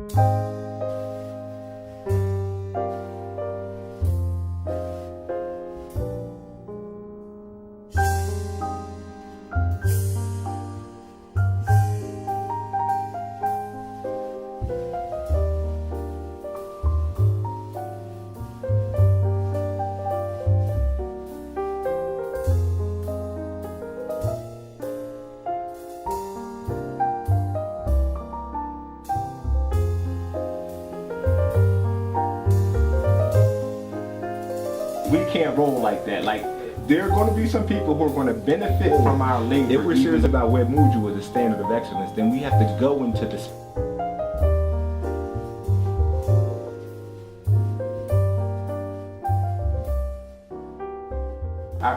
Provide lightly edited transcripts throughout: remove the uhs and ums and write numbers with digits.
We can't roll like that. Like, there are going to be some people who are going to benefit from our labor. If we're serious about where Muju is a standard of excellence, then we have to go into this.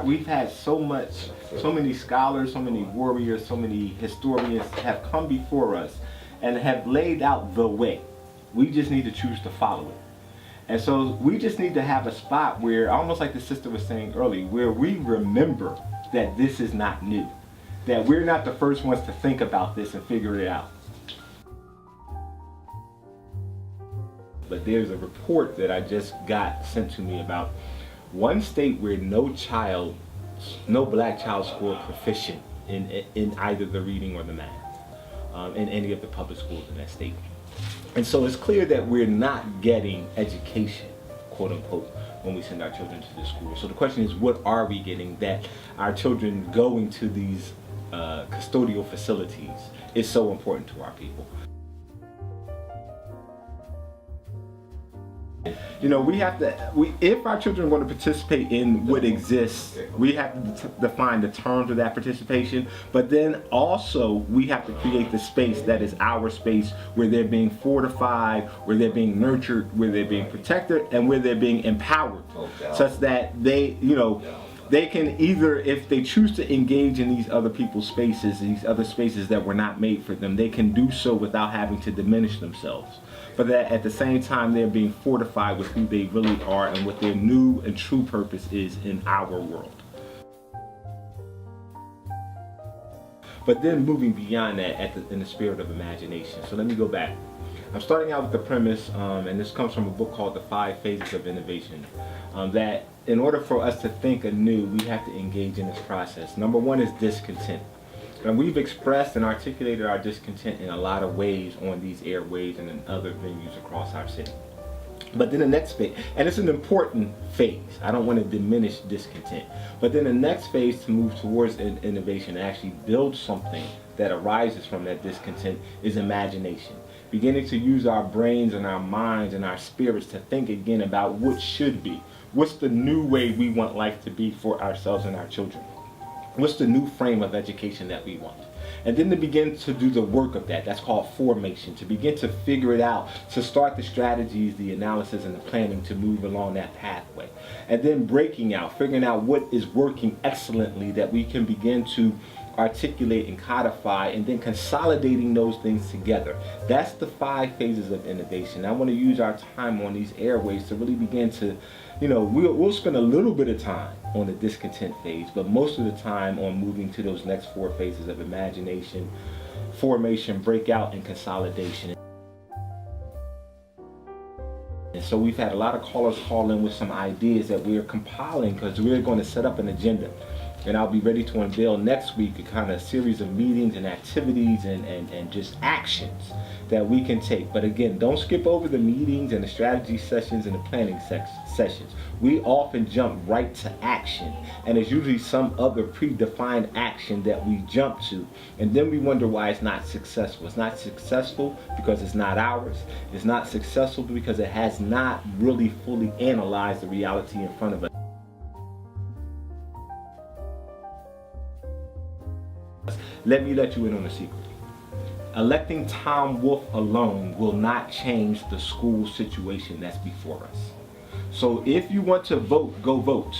We've had so many scholars, so many warriors, so many historians have come before us and have laid out the way. We just need to choose to follow it. And so we just need to have a spot where, almost like the sister was saying earlier, where we remember that this is not new, that we're not the first ones to think about this and figure it out. But there's a report that I just got sent to me about one state where no black child scored proficient in either the reading or the math in any of the public schools in that state. And so it's clear that we're not getting education, quote unquote, when we send our children to the school. So the question is, what are we getting that our children going to these custodial facilities is so important to our people? You know, if our children are going to participate in what exists, we have to define the terms of that participation, but then also we have to create the space that is our space, where they're being fortified, where they're being nurtured, where they're being protected, and where they're being empowered, such that they can either, if they choose to engage in these other people's spaces, these other spaces that were not made for them, they can do so without having to diminish themselves. But that at the same time, they're being fortified with who they really are and what their new and true purpose is in our world. But then moving beyond that in the spirit of imagination. So let me go back. I'm starting out with the premise, and this comes from a book called The 5 Phases of Innovation, that in order for us to think anew, we have to engage in this process. Number one is discontent. And we've expressed and articulated our discontent in a lot of ways on these airwaves and in other venues across our city. But then the next phase, and it's an important phase, I don't want to diminish discontent, but then the next phase to move towards innovation, actually build something that arises from that discontent, is imagination. Beginning to use our brains and our minds and our spirits to think again about what should be. What's the new way we want life to be for ourselves and our children? What's the new frame of education that we want? And then to begin to do the work of that, that's called formation, to begin to figure it out, to start the strategies, the analysis, and the planning to move along that pathway. And then breaking out, figuring out what is working excellently that we can begin to articulate and codify, and then consolidating those things together. That's the 5 phases of innovation. I want to use our time on these airways to really begin to, we'll spend a little bit of time on the discontent phase, but most of the time on moving to those next 4 phases of imagination, formation, breakout, and consolidation. And so we've had a lot of callers call in with some ideas that we're compiling, because we're going to set up an agenda. And I'll be ready to unveil next week a kind of series of meetings and activities and just actions that we can take. But again, don't skip over the meetings and the strategy sessions and the planning sessions. We often jump right to action, and it's usually some other predefined action that we jump to, and then we wonder why it's not successful. It's not successful because it's not ours. It's not successful because it has not really fully analyzed the reality in front of us. Let me let you in on a secret. Electing Tom Wolf alone will not change the school situation that's before us. So if you want to vote, go vote.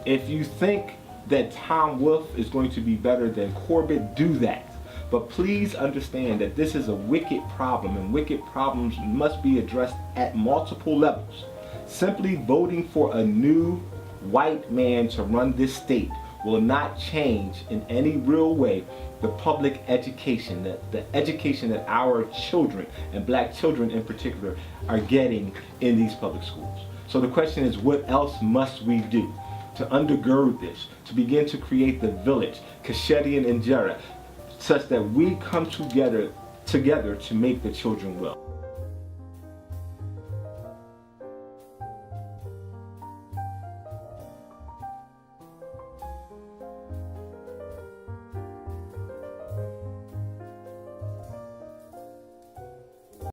If you think that Tom Wolf is going to be better than Corbett, do that. But please understand that this is a wicked problem, and wicked problems must be addressed at multiple levels. Simply voting for a new white man to run this state will not change in any real way the public education, the education that our children, and black children in particular, are getting in these public schools. So the question is, what else must we do to undergird this, to begin to create the village, Kashedi and Injera, such that we come together to make the children well?